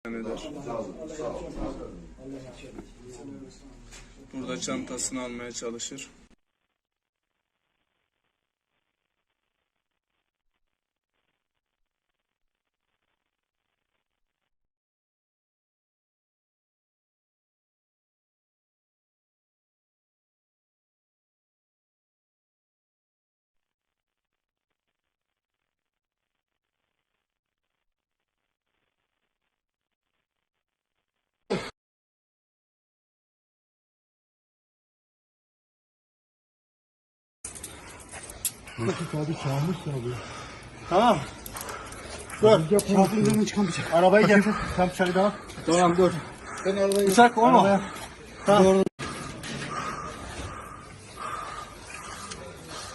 eder. Burada çantasını almaya çalışır. Abi çalmış abi. Tamam. Dur. Şartın üzerine çıkamayacak. Arabayı getir. Tam dışarı devam. Tamam dur. Ben arabayı... Bıçak o mu? Tamam. Doğru.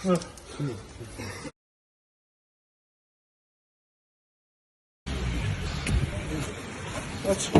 Dur. Aç.